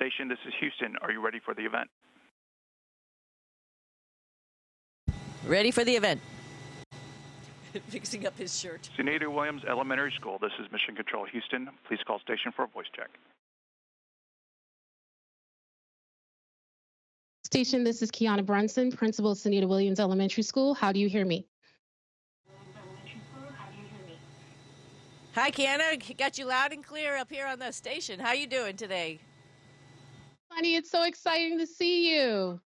Station, this is Houston. Are you ready for the event? Ready for the event. Fixing up his shirt. Sunita Williams Elementary School, this is Mission Control Houston. Please call station for a voice check. Station, this is Kiana Brunson, Principal of Sunita Williams Elementary School. How do you hear me? Hi, Kiana. Got you loud and clear up here on the station. How you doing today? Honey, it's so exciting to see you.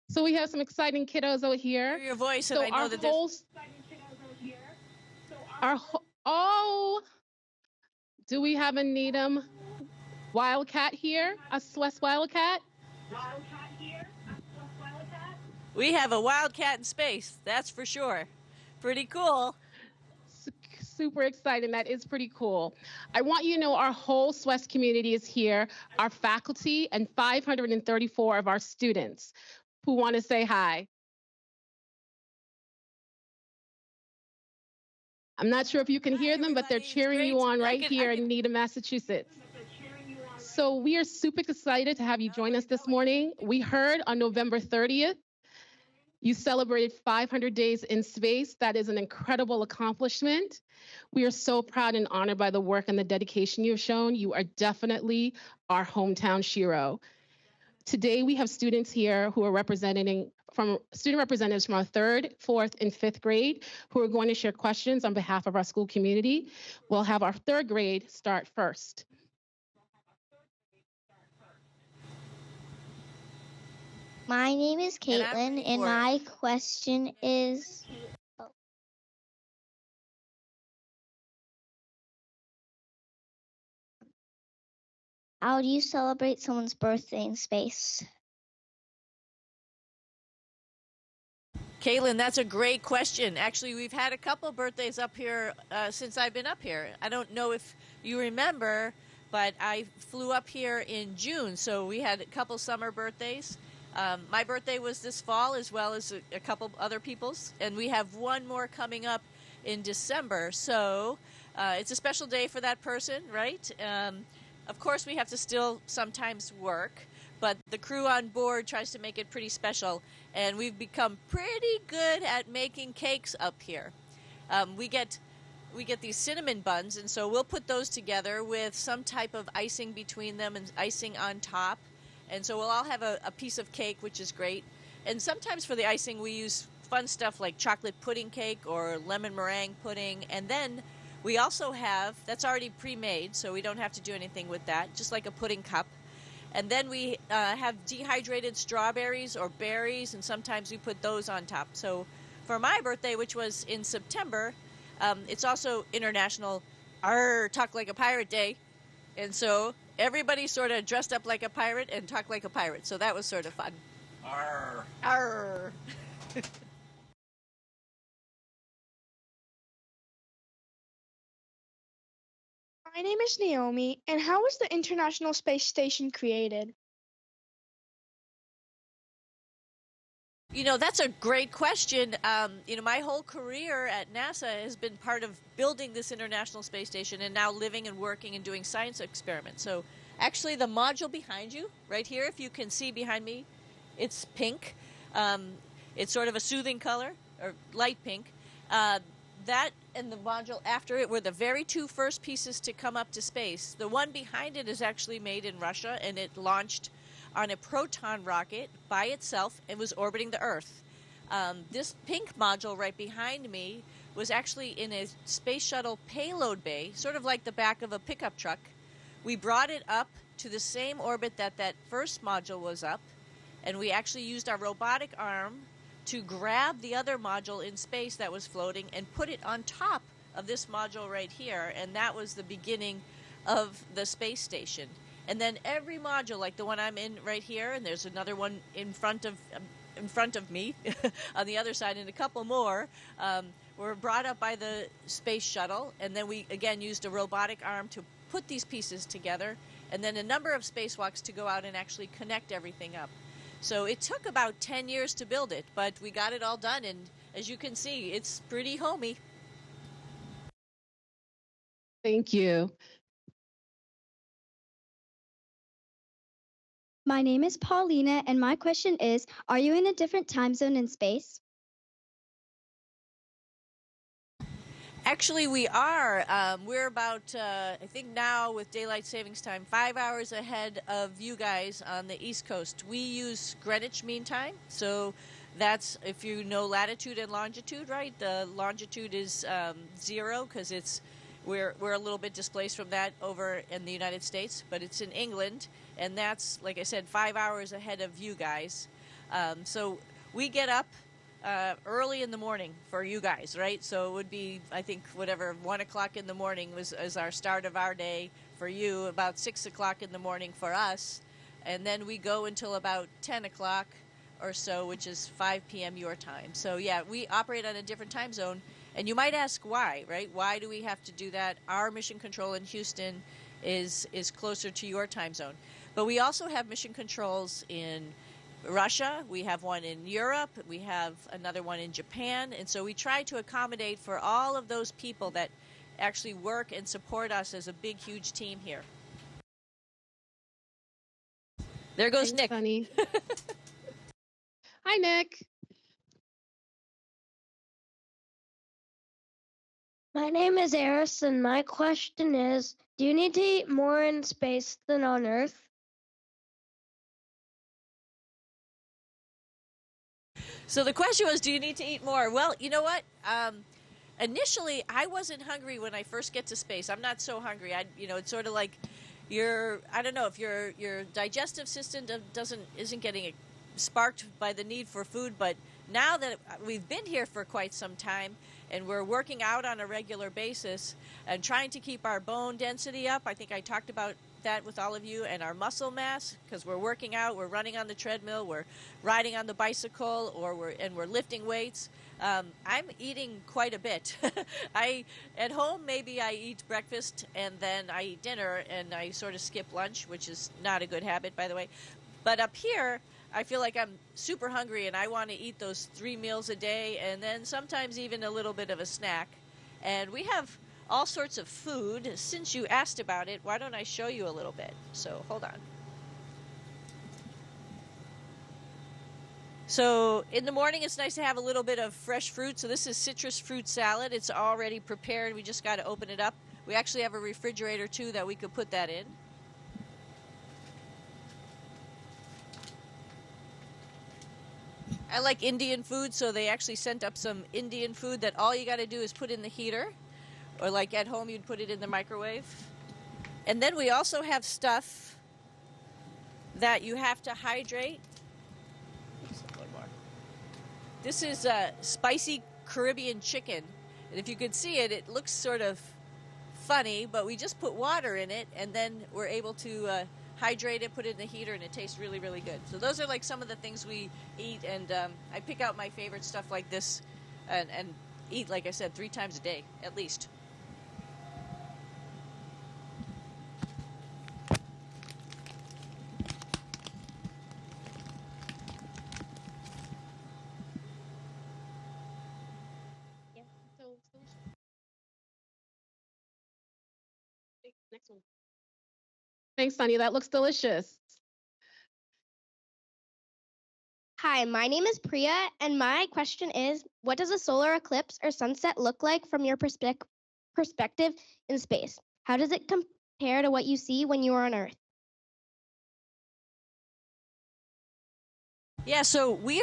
So we have some exciting kiddos over here. Hear your voice, and I know that do we have a Needham Wildcat here? A Swiss Wildcat? We have a wildcat in space, that's for sure. Pretty cool. Super exciting. That is pretty cool. I want you to know our whole SWES community is here, our faculty, and 534 of our students who want to say hi. I'm not sure if you can hear them, but they're cheering you on right here in Needham, Massachusetts. So we are super excited to have you join us this morning. We heard on November 30th, you celebrated 500 days in space. That is an incredible accomplishment. We are so proud and honored by the work and the dedication you've shown. You are definitely our hometown hero. Today, we have students here who are student representatives from our 3rd, 4th, and 5th grade who are going to share questions on behalf of our school community. We'll have our 3rd grade start first. My name is Caitlin, and my question is, how do you celebrate someone's birthday in space? Caitlin, that's a great question. Actually, we've had a couple birthdays up here since I've been up here. I don't know if you remember, but I flew up here in June, so we had a couple summer birthdays. My birthday was this fall, as well as a couple other people's, and we have one more coming up in December. So it's a special day for that person, right? Of course, we have to still sometimes work, but the crew on board tries to make it pretty special, and we've become pretty good at making cakes up here. We get these cinnamon buns, and so we'll put those together with some type of icing between them and icing on top. And so we'll all have a piece of cake, which is great. And sometimes for the icing, we use fun stuff like chocolate pudding cake or lemon meringue pudding. And then we also have, that's already pre-made, so we don't have to do anything with that, just like a pudding cup. And then we have dehydrated strawberries or berries, and sometimes we put those on top. So for my birthday, which was in September, it's also International Talk Like a Pirate Day. And so everybody sort of dressed up like a pirate and talked like a pirate. So that was sort of fun. Arr. Arr. My name is Naomi, and how was the International Space Station created? You know, that's a great question. My whole career at NASA has been part of building this International Space Station and now living and working and doing science experiments. So actually the module behind you, right here, if you can see behind me, it's pink. It's sort of a soothing color, or light pink. That and the module after it were the very two first pieces to come up to space. The one behind it is actually made in Russia, and it launched on a proton rocket by itself and was orbiting the Earth. This pink module right behind me was actually in a space shuttle payload bay, sort of like the back of a pickup truck. We brought it up to the same orbit that first module was up, and we actually used our robotic arm to grab the other module in space that was floating and put it on top of this module right here, and that was the beginning of the space station. And then every module, like the one I'm in right here, and there's another one in front of me on the other side, and a couple more, were brought up by the space shuttle, and then we again used a robotic arm to put these pieces together, and then a number of spacewalks to go out and actually connect everything up. So it took about 10 years to build it, but we got it all done, and as you can see, it's pretty homey. Thank you. My name is Paulina, and my question is, are you in a different time zone in space? Actually, we are. We're about, I think now with daylight savings time, 5 hours ahead of you guys on the East Coast. We use Greenwich Mean Time, so that's if you know latitude and longitude, right? The longitude is 0 because we're a little bit displaced from that over in the United States, but it's in England, and that's, like I said, 5 hours ahead of you guys. So we get up early in the morning for you guys, right? So it would be, I think, whatever, 1 o'clock in the morning is our start of our day for you, about 6 o'clock in the morning for us. And then we go until about 10 o'clock or so, which is 5 p.m. your time. So, yeah, we operate on a different time zone. And you might ask why, right? Why do we have to do that? Our mission control in Houston is closer to your time zone. But we also have mission controls in Russia, we have one in Europe, we have another one in Japan, and so we try to accommodate for all of those people that actually work and support us as a big, huge team here. There goes Thanks, Nick. Sunny. Hi, Nick. My name is Eris, and my question is, do you need to eat more in space than on Earth? So the question was, do you need to eat more? Well, you know what? Initially, I wasn't hungry when I first get to space. I'm not so hungry. It's sort of like I don't know if your digestive system isn't getting sparked by the need for food. But now that we've been here for quite some time and we're working out on a regular basis and trying to keep our bone density up, I think I talked about that with all of you, and our muscle mass, because we're working out, we're running on the treadmill, we're riding on the bicycle, or we're lifting weights. I'm eating quite a bit. At home maybe I eat breakfast and then I eat dinner and I sort of skip lunch, which is not a good habit, by the way. But up here, I feel like I'm super hungry and I want to eat those 3 meals a day and then sometimes even a little bit of a snack. And we have all sorts of food. Since you asked about it, why don't I show you a little bit? So hold on. So in the morning, it's nice to have a little bit of fresh fruit. So this is citrus fruit salad. It's already prepared. We just got to open it up. We actually have a refrigerator too that we could put that in. I like Indian food, so they actually sent up some Indian food that all you got to do is put in the heater. Or like at home, you'd put it in the microwave. And then we also have stuff that you have to hydrate. This is spicy Caribbean chicken. And if you could see it, it looks sort of funny, but we just put water in it, and then we're able to hydrate it, put it in the heater, and it tastes really, really good. So those are like some of the things we eat, and I pick out my favorite stuff like this and eat, like I said, 3 times a day, at least. Next one. Thanks, Sunny. That looks delicious. Hi, my name is Priya, and my question is, what does a solar eclipse or sunset look like from your perspective in space? How does it compare to what you see when you are on Earth? Yeah, so we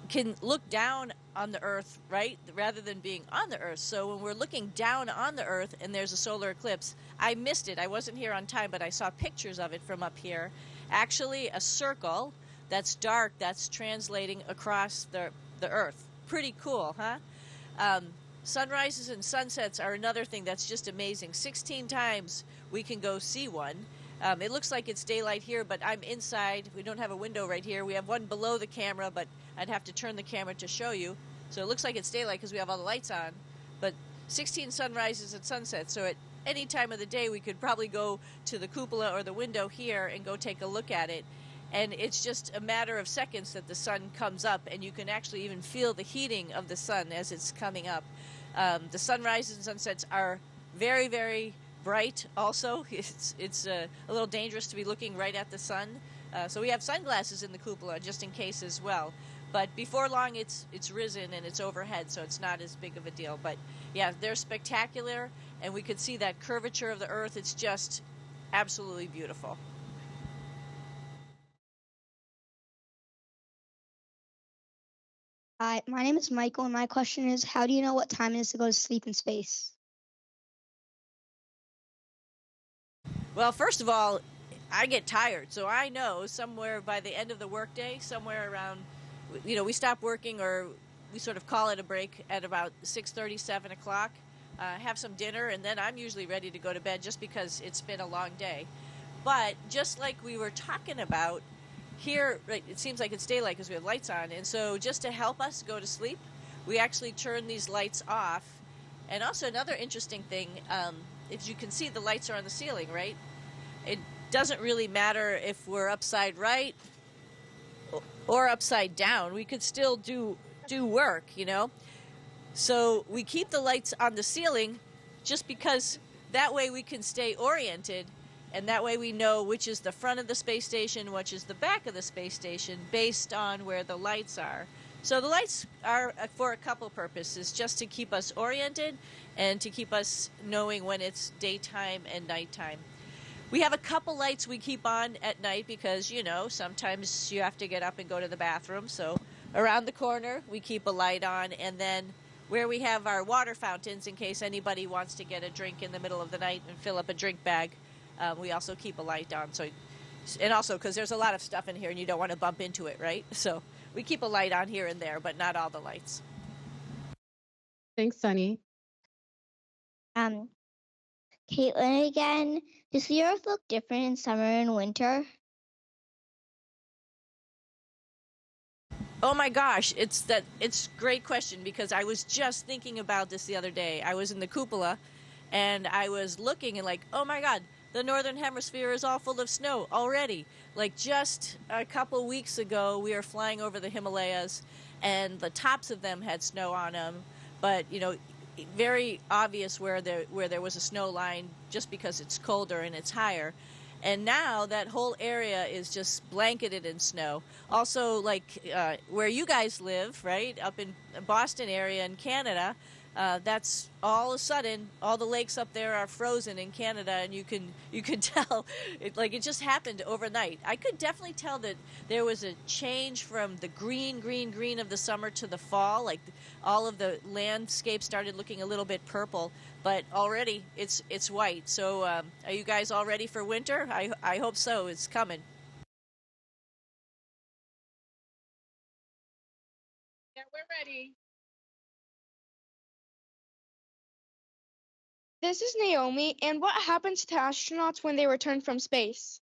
can look down on the Earth, right, rather than being on the Earth. So when we're looking down on the Earth and there's a solar eclipse, I missed it. I wasn't here on time, but I saw pictures of it from up here. Actually, a circle that's dark that's translating across the Earth. Pretty cool, huh? Sunrises and sunsets are another thing that's just amazing. 16 times we can go see one. It looks like it's daylight here, but I'm inside. We don't have a window right here. We have one below the camera, but I'd have to turn the camera to show you. So it looks like it's daylight because we have all the lights on. But 16 sunrises and sunsets. So at any time of the day, we could probably go to the cupola or the window here and go take a look at it. And it's just a matter of seconds that the sun comes up, and you can actually even feel the heating of the sun as it's coming up. The sunrises and sunsets are very, very bright also. It's a little dangerous to be looking right at the sun, So we have sunglasses in the cupola just in case as well. But before long, it's risen and it's overhead, so it's not as big of a deal. But yeah, they're spectacular, and we could see that curvature of the Earth. It's just absolutely beautiful. Hi, my name is Michael, and my question is, how do you know what time it is to go to sleep in space? Well, first of all, I get tired, so I know somewhere by the end of the workday, somewhere around, we stop working, or we sort of call it a break at about 6:30, 7 o'clock, have some dinner, and then I'm usually ready to go to bed just because it's been a long day. But just like we were talking about, here, right, it seems like it's daylight because we have lights on, and so just to help us go to sleep, we actually turn these lights off. And also another interesting thing, as you can see, the lights are on the ceiling, right? It doesn't really matter if we're upside right or upside down. We could still do work, So we keep the lights on the ceiling just because that way we can stay oriented, and that way we know which is the front of the space station, which is the back of the space station, based on where the lights are. So the lights are for a couple purposes, just to keep us oriented and to keep us knowing when it's daytime and nighttime. We have a couple lights we keep on at night because, sometimes you have to get up and go to the bathroom. So around the corner, we keep a light on. And then where we have our water fountains, in case anybody wants to get a drink in the middle of the night and fill up a drink bag, we also keep a light on. And also because there's a lot of stuff in here and you don't want to bump into it, right? So we keep a light on here and there, but not all the lights. Thanks, Sunny. Caitlin again. Does the Earth look different in summer and winter? Oh my gosh, it's a great question because I was just thinking about this the other day. I was in the cupola and I was looking and like, oh my God, the northern hemisphere is all full of snow already. Like just a couple weeks ago, we were flying over the Himalayas and the tops of them had snow on them, but very obvious where there was a snow line just because it's colder and it's higher. And now that whole area is just blanketed in snow. Also, like where you guys live, right, up in the Boston area in Canada, that's all of a sudden all the lakes up there are frozen in Canada, and you can tell it just happened overnight. I could definitely tell that there was a change from the green of the summer to the fall. Like all of the landscape started looking a little bit purple, but already it's white. So are you guys all ready for winter? I hope so. It's coming. Yeah, we're ready. This is Naomi, and what happens to astronauts when they return from space?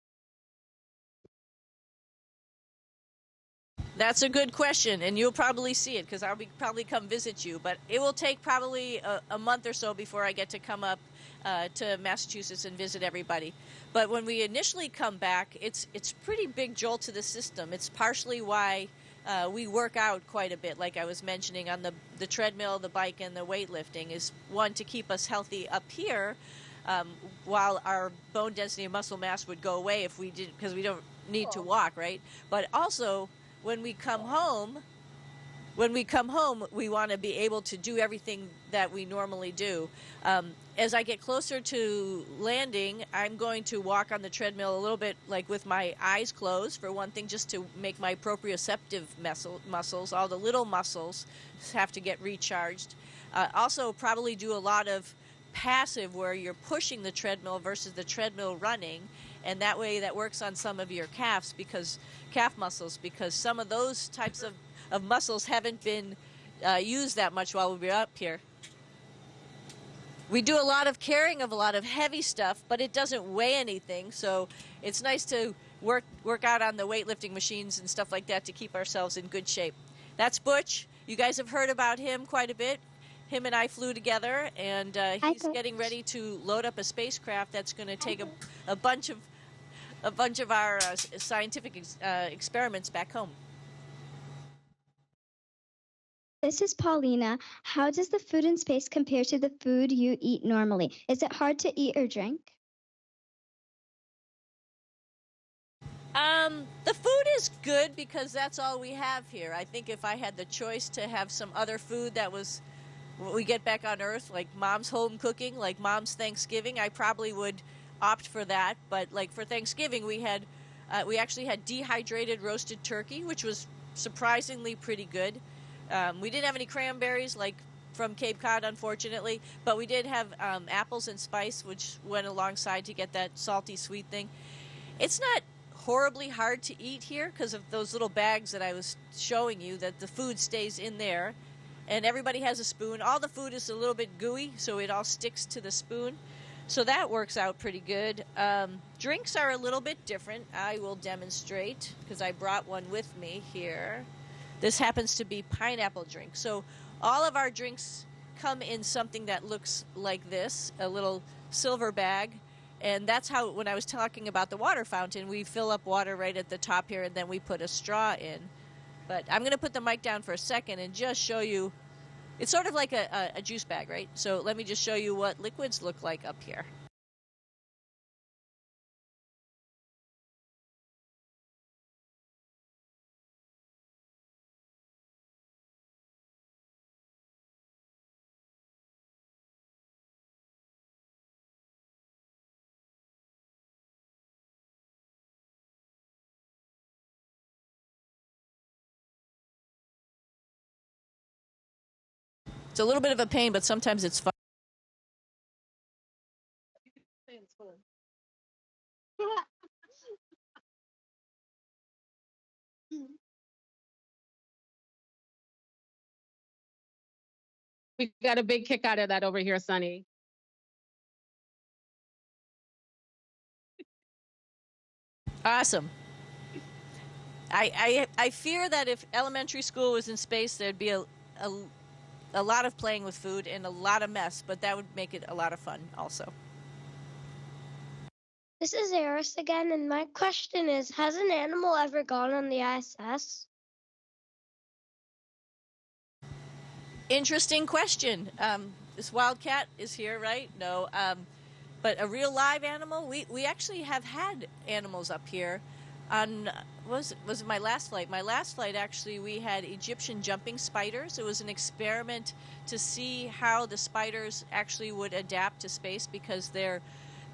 That's a good question, and you'll probably see it because I'll probably come visit you. But it will take probably a month or so before I get to come up to Massachusetts and visit everybody. But when we initially come back, it's pretty big jolt to the system. It's partially why we work out quite a bit, like I was mentioning on the treadmill, the bike, and the weightlifting is one to keep us healthy up here, while our bone density and muscle mass would go away if we didn't, because we don't need to walk, right? But also when we come home, we want to be able to do everything that we normally do. As I get closer to landing, I'm going to walk on the treadmill a little bit, like with my eyes closed, for one thing, just to make my proprioceptive muscles, all the little muscles, have to get recharged. Also, probably do a lot of passive, where you're pushing the treadmill versus the treadmill running, and that way that works on some of your calf muscles, because some of those types of muscles haven't been used that much while we were up here. We do a lot of carrying of a lot of heavy stuff, but it doesn't weigh anything, so it's nice to work out on the weightlifting machines and stuff like that to keep ourselves in good shape. That's Butch. You guys have heard about him quite a bit. Him and I flew together, and he's getting ready to load up a spacecraft that's going to take a bunch of our scientific experiments back home. This is Paulina. How does the food in space compare to the food you eat normally? Is it hard to eat or drink? The food is good because that's all we have here. I think if I had the choice to have some other food that was what we get back on Earth, like Mom's home cooking, like Mom's Thanksgiving, I probably would opt for that. But like for Thanksgiving, we actually had dehydrated roasted turkey, which was surprisingly pretty good. We didn't have any cranberries like from Cape Cod, unfortunately, but we did have apples and spice, which went alongside to get that salty sweet thing. It's not horribly hard to eat here because of those little bags that I was showing you, that the food stays in there and everybody has a spoon. All the food is a little bit gooey, so it all sticks to the spoon. So that works out pretty good. Drinks are a little bit different. I will demonstrate because I brought one with me here. This happens to be pineapple drink. So all of our drinks come in something that looks like this, a little silver bag. And that's how, when I was talking about the water fountain, we fill up water right at the top here, and then we put a straw in. But I'm going to put the mic down for a second and just show you. It's sort of like a juice bag, right? So let me just show you what liquids look like up here. It's a little bit of a pain, but sometimes it's fun. We got a big kick out of that over here, Sunny. Awesome. I fear that if elementary school was in space, there'd be a lot of playing with food and a lot of mess, but that would make it a lot of fun also. This is Eris again, and my question is, has an animal ever gone on the ISS? Interesting question. This wildcat is here, right? No. But a real live animal? We actually have had animals up here. On was it my last flight? My last flight, actually, we had Egyptian jumping spiders. It was an experiment to see how the spiders actually would adapt to space because they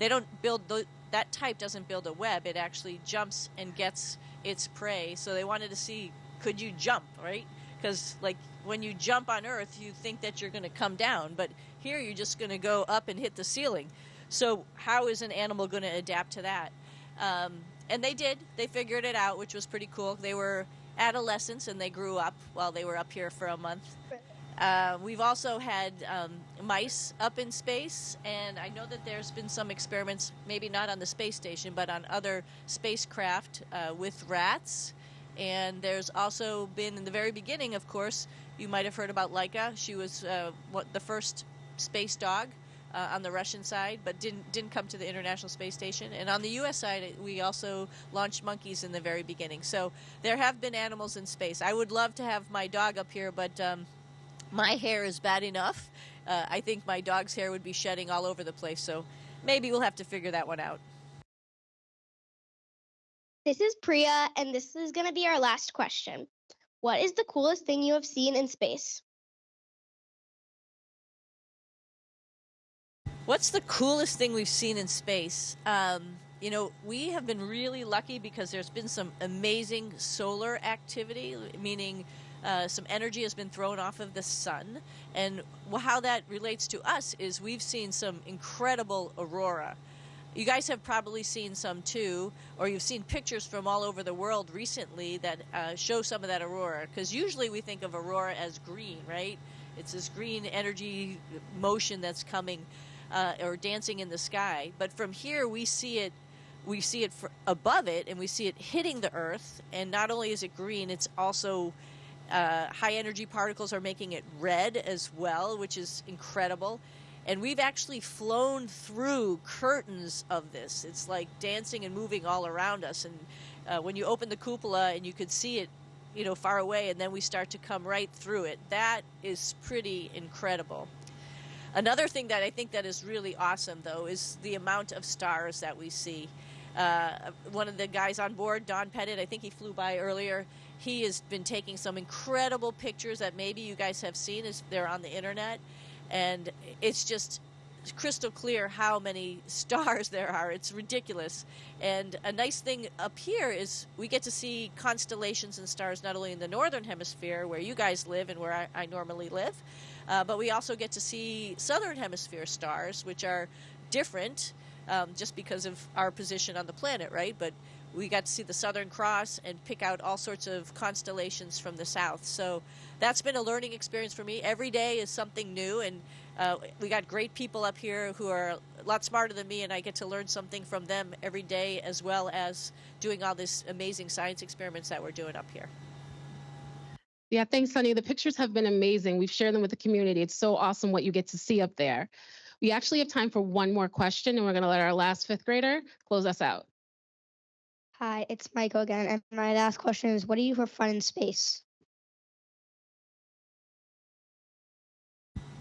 don't build that type doesn't build a web. It actually jumps and gets its prey. So they wanted to see, could you jump, right? Because like when you jump on Earth, you think that you're going to come down, but here you're just going to go up and hit the ceiling. So how is an animal going to adapt to that? And they did. They figured it out, which was pretty cool. They were adolescents, and they grew up while they were up here for a month. We've also had mice up in space, and I know that there's been some experiments, maybe not on the space station, but on other spacecraft with rats. And there's also been, in the very beginning, of course, you might have heard about Laika. She was the first space dog on the Russian side, but didn't come to the International Space Station. And on the U.S. side, we also launched monkeys in the very beginning. So there have been animals in space. I would love to have my dog up here, but my hair is bad enough. I think my dog's hair would be shedding all over the place, so maybe we'll have to figure that one out. This is Priya, and this is going to be our last question. What is the coolest thing you have seen in space? What's the coolest thing we've seen in space? We have been really lucky because there's been some amazing solar activity, meaning some energy has been thrown off of the sun. And how that relates to us is we've seen some incredible aurora. You guys have probably seen some too, or you've seen pictures from all over the world recently that show some of that aurora. Because usually we think of aurora as green, right? It's this green energy motion that's coming or dancing in the sky. But from here we see it above it, and we see it hitting the Earth. And not only is it green, it's also high energy particles are making it red as well, which is incredible. And we've actually flown through curtains of this. It's like dancing and moving all around us. And when you open the cupola and you could see it, far away, and then we start to come right through it, that is pretty incredible. Another thing that I think that is really awesome, though, is the amount of stars that we see. One of the guys on board, Don Pettit, I think he flew by earlier. He has been taking some incredible pictures that maybe you guys have seen as they're on the internet. And it's just crystal clear how many stars there are. It's ridiculous. And a nice thing up here is we get to see constellations and stars not only in the northern hemisphere where you guys live and where I normally live, but we also get to see southern hemisphere stars, which are different just because of our position on the planet, right? But we got to see the Southern Cross and pick out all sorts of constellations from the south. So that's been a learning experience for me. Every day is something new, and we got great people up here who are a lot smarter than me, and I get to learn something from them every day, as well as doing all these amazing science experiments that we're doing up here. Yeah, thanks, Sunny. The pictures have been amazing. We've shared them with the community. It's so awesome what you get to see up there. We actually have time for one more question, and we're going to let our last fifth grader close us out. Hi, it's Michael again, and my last question is, what do you do for fun in space?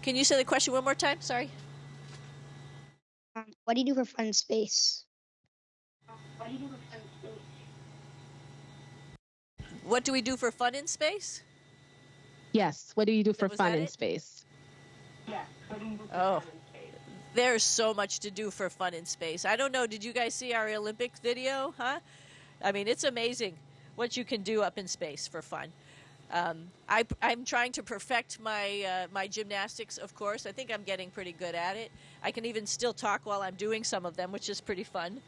Can you say the question one more time? Sorry. What do you do for fun in space? What do we do for fun in space? Yes, what do you do for fun in space? Oh, there's so much to do for fun in space. I don't know. Did you guys see our Olympic video? Huh? I mean, it's amazing what you can do up in space for fun. I'm trying to perfect my gymnastics, of course. I think I'm getting pretty good at it. I can even still talk while I'm doing some of them, which is pretty fun.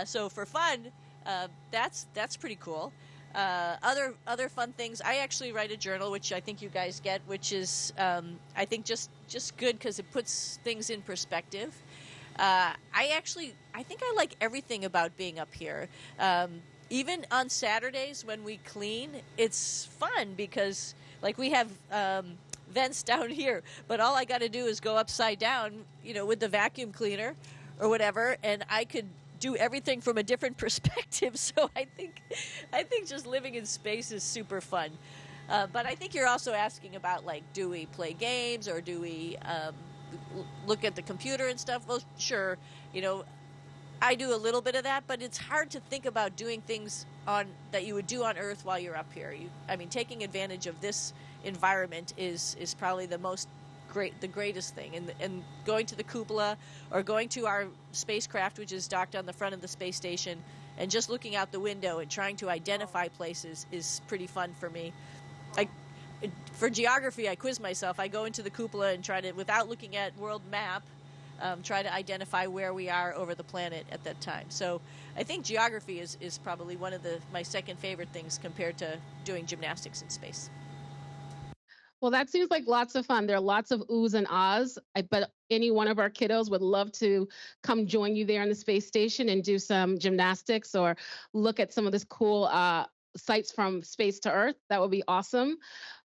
So for fun, that's pretty cool. Other fun things. I actually write a journal, which I think you guys get, which is I think just good because it puts things in perspective. I think I like everything about being up here. Even on Saturdays when we clean, it's fun because like we have vents down here, but all I got to do is go upside down, with the vacuum cleaner or whatever, and I could do everything from a different perspective. So I think just living in space is super fun. But I think you're also asking about, like, do we play games or do we look at the computer and stuff? Well, sure, I do a little bit of that, but it's hard to think about doing things that you would do on Earth while you're up here. Taking advantage of this environment is probably the greatest thing. And going to the cupola or going to our spacecraft, which is docked on the front of the space station, and just looking out the window and trying to identify places is pretty fun for me. For geography, I quiz myself. I go into the cupola and try to, without looking at world map, try to identify where we are over the planet at that time. So I think geography is probably one of my second favorite things compared to doing gymnastics in space. Well, that seems like lots of fun. There are lots of oohs and ahs. I bet any one of our kiddos would love to come join you there in the space station and do some gymnastics or look at some of this cool sights from space to Earth. That would be awesome.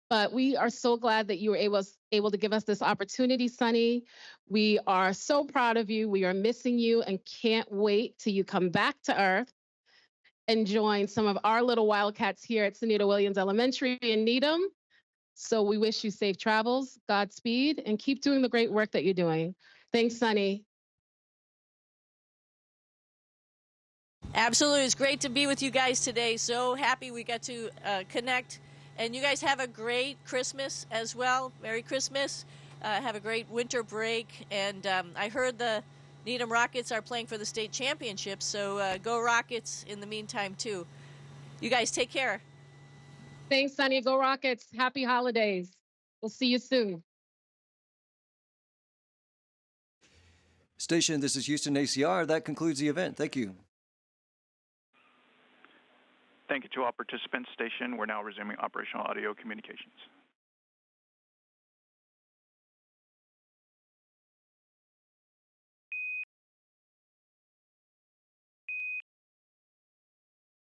But we are so glad that you were able to give us this opportunity, Sunny. We are so proud of you. We are missing you and can't wait till you come back to Earth and join some of our little Wildcats here at Sunita Williams Elementary in Needham. So we wish you safe travels, Godspeed, and keep doing the great work that you're doing. Thanks, Sunny. Absolutely. It's great to be with you guys today. So happy we got to connect. And you guys have a great Christmas as well. Merry Christmas. Have a great winter break. And I heard the Needham Rockets are playing for the state championship. So go Rockets in the meantime, too. You guys take care. Thanks, Sunny. Go Rockets. Happy holidays. We'll see you soon. Station, this is Houston ACR. That concludes the event. Thank you. Thank you to all participants. Station, we're now resuming operational audio communications.